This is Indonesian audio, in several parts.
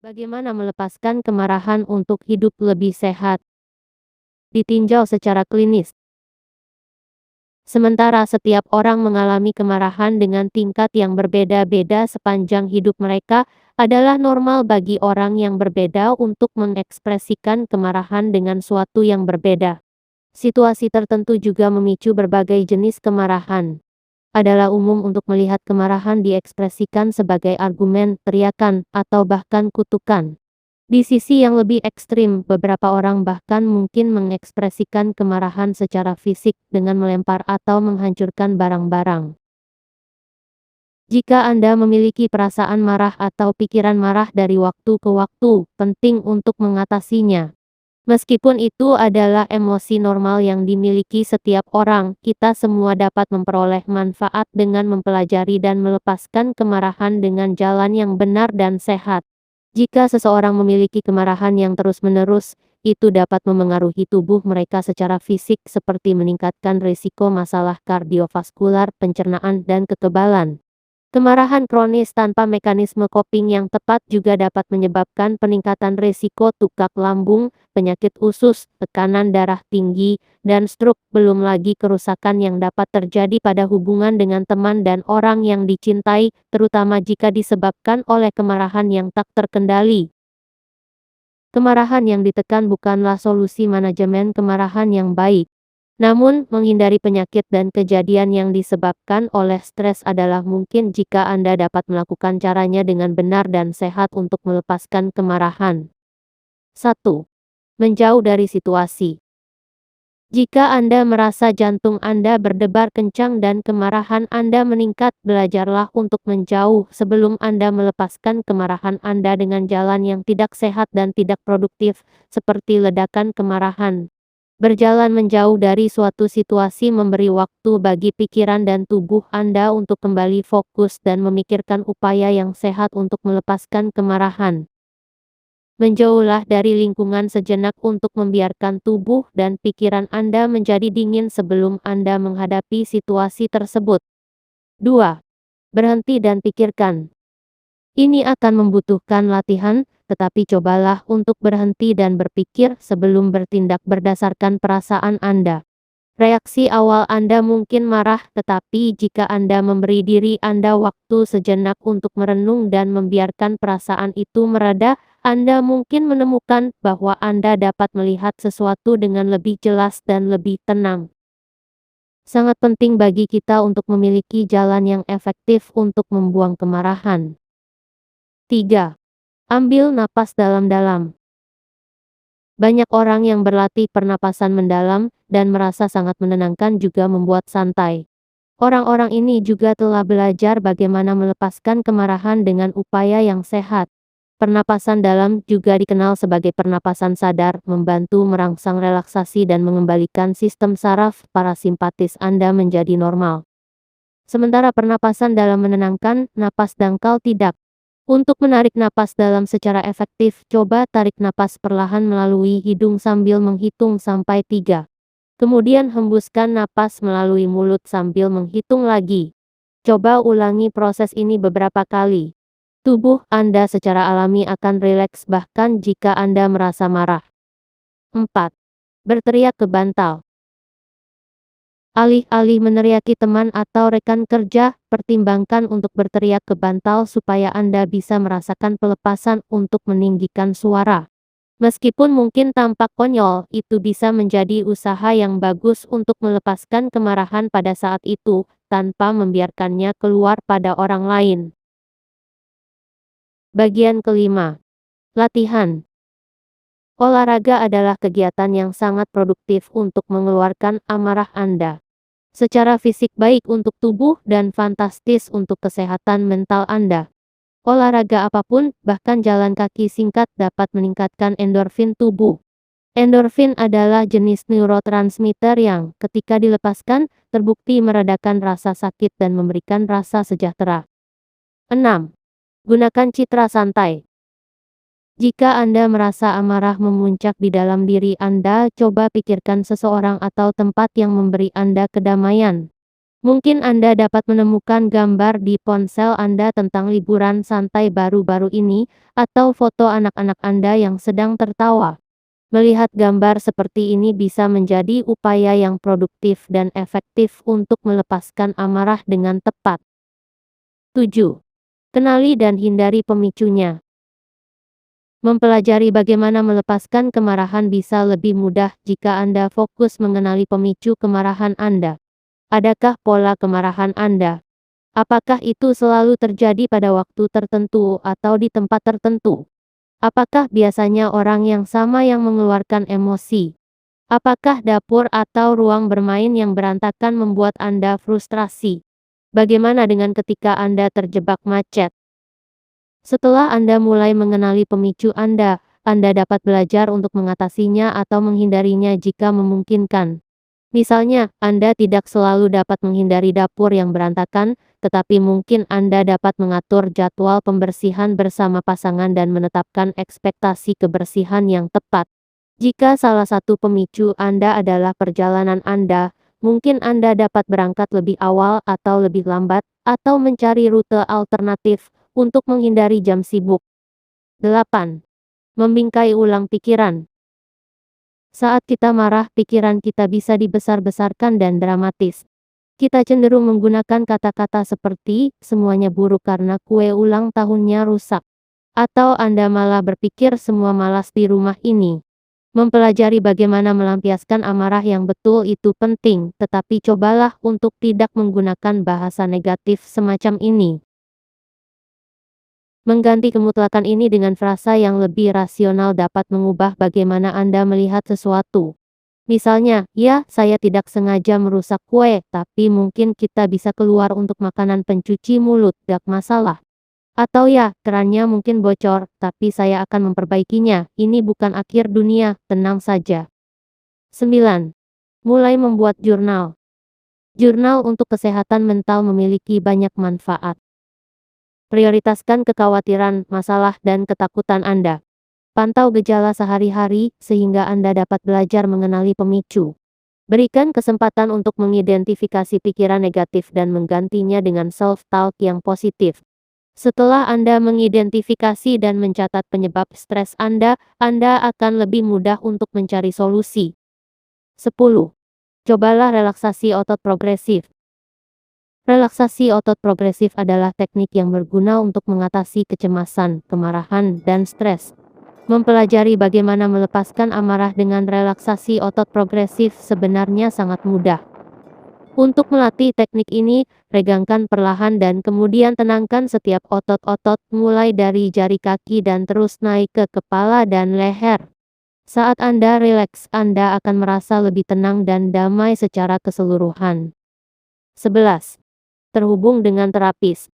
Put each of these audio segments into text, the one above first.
Bagaimana melepaskan kemarahan untuk hidup lebih sehat? Ditinjau secara klinis. Sementara setiap orang mengalami kemarahan dengan tingkat yang berbeda-beda sepanjang hidup mereka, adalah normal bagi orang yang berbeda untuk mengekspresikan kemarahan dengan suatu yang berbeda. Situasi tertentu juga memicu berbagai jenis kemarahan. Adalah umum untuk melihat kemarahan diekspresikan sebagai argumen, teriakan, atau bahkan kutukan. Di sisi yang lebih ekstrim, beberapa orang bahkan mungkin mengekspresikan kemarahan secara fisik dengan melempar atau menghancurkan barang-barang. Jika Anda memiliki perasaan marah atau pikiran marah dari waktu ke waktu, penting untuk mengatasinya. Meskipun itu adalah emosi normal yang dimiliki setiap orang, kita semua dapat memperoleh manfaat dengan mempelajari dan melepaskan kemarahan dengan jalan yang benar dan sehat. Jika seseorang memiliki kemarahan yang terus-menerus, itu dapat memengaruhi tubuh mereka secara fisik seperti meningkatkan risiko masalah kardiovaskular, pencernaan, dan kekebalan. Kemarahan kronis tanpa mekanisme coping yang tepat juga dapat menyebabkan peningkatan risiko tukak lambung, penyakit usus, tekanan darah tinggi, dan stroke, belum lagi kerusakan yang dapat terjadi pada hubungan dengan teman dan orang yang dicintai, terutama jika disebabkan oleh kemarahan yang tak terkendali. Kemarahan yang ditekan bukanlah solusi manajemen kemarahan yang baik. Namun, menghindari penyakit dan kejadian yang disebabkan oleh stres adalah mungkin jika Anda dapat melakukan caranya dengan benar dan sehat untuk melepaskan kemarahan. 1. Menjauh dari situasi. Jika Anda merasa jantung Anda berdebar kencang dan kemarahan Anda meningkat, belajarlah untuk menjauh sebelum Anda melepaskan kemarahan Anda dengan jalan yang tidak sehat dan tidak produktif, seperti ledakan kemarahan. Berjalan menjauh dari suatu situasi memberi waktu bagi pikiran dan tubuh Anda untuk kembali fokus dan memikirkan upaya yang sehat untuk melepaskan kemarahan. Menjauhlah dari lingkungan sejenak untuk membiarkan tubuh dan pikiran Anda menjadi dingin sebelum Anda menghadapi situasi tersebut. 2. Berhenti dan pikirkan. Ini akan membutuhkan latihan, tetapi cobalah untuk berhenti dan berpikir sebelum bertindak berdasarkan perasaan Anda. Reaksi awal Anda mungkin marah, tetapi jika Anda memberi diri Anda waktu sejenak untuk merenung dan membiarkan perasaan itu mereda, Anda mungkin menemukan bahwa Anda dapat melihat sesuatu dengan lebih jelas dan lebih tenang. Sangat penting bagi kita untuk memiliki jalan yang efektif untuk membuang kemarahan. 3. Ambil napas dalam-dalam. Banyak orang yang berlatih pernapasan mendalam dan merasa sangat menenangkan juga membuat santai. Orang-orang ini juga telah belajar bagaimana melepaskan kemarahan dengan upaya yang sehat. Pernapasan dalam juga dikenal sebagai pernapasan sadar, membantu merangsang relaksasi dan mengembalikan sistem saraf parasimpatis Anda menjadi normal. Sementara pernapasan dalam menenangkan, napas dangkal tidak. Untuk menarik napas dalam secara efektif, coba tarik napas perlahan melalui hidung sambil menghitung sampai 3. Kemudian hembuskan napas melalui mulut sambil menghitung lagi. Coba ulangi proses ini beberapa kali. Tubuh Anda secara alami akan rileks bahkan jika Anda merasa marah. 4. Berteriak ke bantal. Alih-alih meneriaki teman atau rekan kerja, pertimbangkan untuk berteriak ke bantal supaya Anda bisa merasakan pelepasan untuk meninggikan suara. Meskipun mungkin tampak konyol, itu bisa menjadi usaha yang bagus untuk melepaskan kemarahan pada saat itu, tanpa membiarkannya keluar pada orang lain. Bagian kelima. Latihan. Olahraga adalah kegiatan yang sangat produktif untuk mengeluarkan amarah Anda. Secara fisik baik untuk tubuh dan fantastis untuk kesehatan mental Anda. Olahraga apapun, bahkan jalan kaki singkat dapat meningkatkan endorfin tubuh. Endorfin adalah jenis neurotransmitter yang, ketika dilepaskan, terbukti meredakan rasa sakit dan memberikan rasa sejahtera. 6. Gunakan citra santai. Jika Anda merasa amarah memuncak di dalam diri Anda, coba pikirkan seseorang atau tempat yang memberi Anda kedamaian. Mungkin Anda dapat menemukan gambar di ponsel Anda tentang liburan santai baru-baru ini, atau foto anak-anak Anda yang sedang tertawa. Melihat gambar seperti ini bisa menjadi upaya yang produktif dan efektif untuk melepaskan amarah dengan tepat. 7. Kenali dan hindari pemicunya. Mempelajari bagaimana melepaskan kemarahan bisa lebih mudah jika Anda fokus mengenali pemicu kemarahan Anda. Adakah pola kemarahan Anda? Apakah itu selalu terjadi pada waktu tertentu atau di tempat tertentu? Apakah biasanya orang yang sama yang mengeluarkan emosi? Apakah dapur atau ruang bermain yang berantakan membuat Anda frustrasi? Bagaimana dengan ketika Anda terjebak macet? Setelah Anda mulai mengenali pemicu Anda dapat belajar untuk mengatasinya atau menghindarinya jika memungkinkan. Misalnya, Anda tidak selalu dapat menghindari dapur yang berantakan, tetapi mungkin Anda dapat mengatur jadwal pembersihan bersama pasangan dan menetapkan ekspektasi kebersihan yang tepat. Jika salah satu pemicu Anda adalah perjalanan Anda, mungkin Anda dapat berangkat lebih awal atau lebih lambat, atau mencari rute alternatif untuk menghindari jam sibuk. 8. Membingkai ulang pikiran. Saat kita marah, pikiran kita bisa dibesar-besarkan dan dramatis. Kita cenderung menggunakan kata-kata seperti, semuanya buruk karena kue ulang tahunnya rusak. Atau Anda malah berpikir semua malas di rumah ini. Mempelajari bagaimana melampiaskan amarah yang betul itu penting, tetapi cobalah untuk tidak menggunakan bahasa negatif semacam ini. Mengganti kemutlakan ini dengan frasa yang lebih rasional dapat mengubah bagaimana Anda melihat sesuatu. Misalnya, ya, saya tidak sengaja merusak kue, tapi mungkin kita bisa keluar untuk makanan pencuci mulut, tidak masalah. Atau ya, kerannya mungkin bocor, tapi saya akan memperbaikinya, ini bukan akhir dunia, tenang saja. 9. Mulai membuat jurnal. Jurnal untuk kesehatan mental memiliki banyak manfaat. Prioritaskan kekhawatiran, masalah, dan ketakutan Anda. Pantau gejala sehari-hari, sehingga Anda dapat belajar mengenali pemicu. Berikan kesempatan untuk mengidentifikasi pikiran negatif dan menggantinya dengan self-talk yang positif. Setelah Anda mengidentifikasi dan mencatat penyebab stres Anda akan lebih mudah untuk mencari solusi. 10. Cobalah relaksasi otot progresif. Relaksasi otot progresif adalah teknik yang berguna untuk mengatasi kecemasan, kemarahan, dan stres. Mempelajari bagaimana melepaskan amarah dengan relaksasi otot progresif sebenarnya sangat mudah. Untuk melatih teknik ini, regangkan perlahan dan kemudian tenangkan setiap otot-otot mulai dari jari kaki dan terus naik ke kepala dan leher. Saat Anda rileks, Anda akan merasa lebih tenang dan damai secara keseluruhan. 11. Terhubung dengan terapis.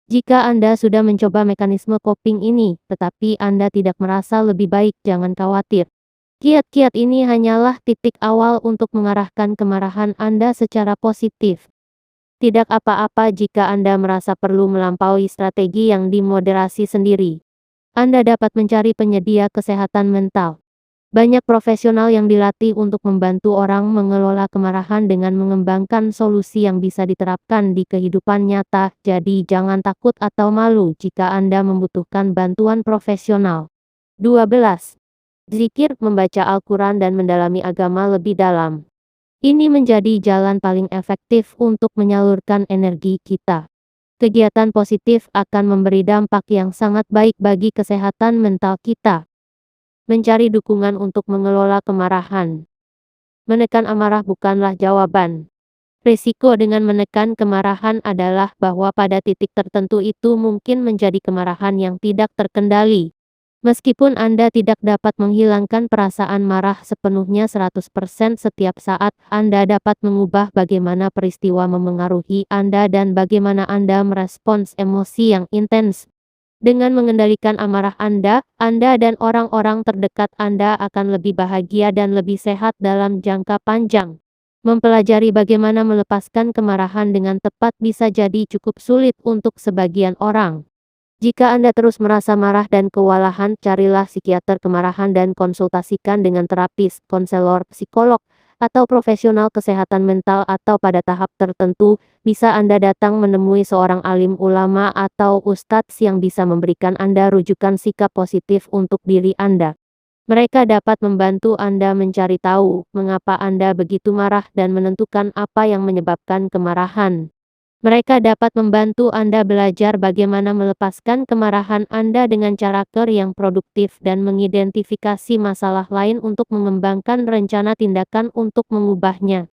Jika Anda sudah mencoba mekanisme coping ini, tetapi Anda tidak merasa lebih baik, jangan khawatir. Kiat-kiat ini hanyalah titik awal untuk mengarahkan kemarahan Anda secara positif. Tidak apa-apa jika Anda merasa perlu melampaui strategi yang dimoderasi sendiri. Anda dapat mencari penyedia kesehatan mental. Banyak profesional yang dilatih untuk membantu orang mengelola kemarahan dengan mengembangkan solusi yang bisa diterapkan di kehidupan nyata, jadi jangan takut atau malu jika Anda membutuhkan bantuan profesional. 12. Zikir, membaca Al-Quran dan mendalami agama lebih dalam. Ini menjadi jalan paling efektif untuk menyalurkan energi kita. Kegiatan positif akan memberi dampak yang sangat baik bagi kesehatan mental kita. Mencari dukungan untuk mengelola kemarahan. Menekan amarah bukanlah jawaban. Risiko dengan menekan kemarahan adalah bahwa pada titik tertentu itu mungkin menjadi kemarahan yang tidak terkendali. Meskipun Anda tidak dapat menghilangkan perasaan marah sepenuhnya 100% setiap saat, Anda dapat mengubah bagaimana peristiwa memengaruhi Anda dan bagaimana Anda merespons emosi yang intens. Dengan mengendalikan amarah Anda dan orang-orang terdekat Anda akan lebih bahagia dan lebih sehat dalam jangka panjang. Mempelajari bagaimana melepaskan kemarahan dengan tepat bisa jadi cukup sulit untuk sebagian orang. Jika Anda terus merasa marah dan kewalahan, carilah psikiater kemarahan dan konsultasikan dengan terapis, konselor, psikolog, atau profesional kesehatan mental atau pada tahap tertentu, bisa Anda datang menemui seorang alim ulama atau ustadz yang bisa memberikan Anda rujukan sikap positif untuk diri Anda. Mereka dapat membantu Anda mencari tahu mengapa Anda begitu marah dan menentukan apa yang menyebabkan kemarahan. Mereka dapat membantu Anda belajar bagaimana melepaskan kemarahan Anda dengan cara yang produktif dan mengidentifikasi masalah lain untuk mengembangkan rencana tindakan untuk mengubahnya.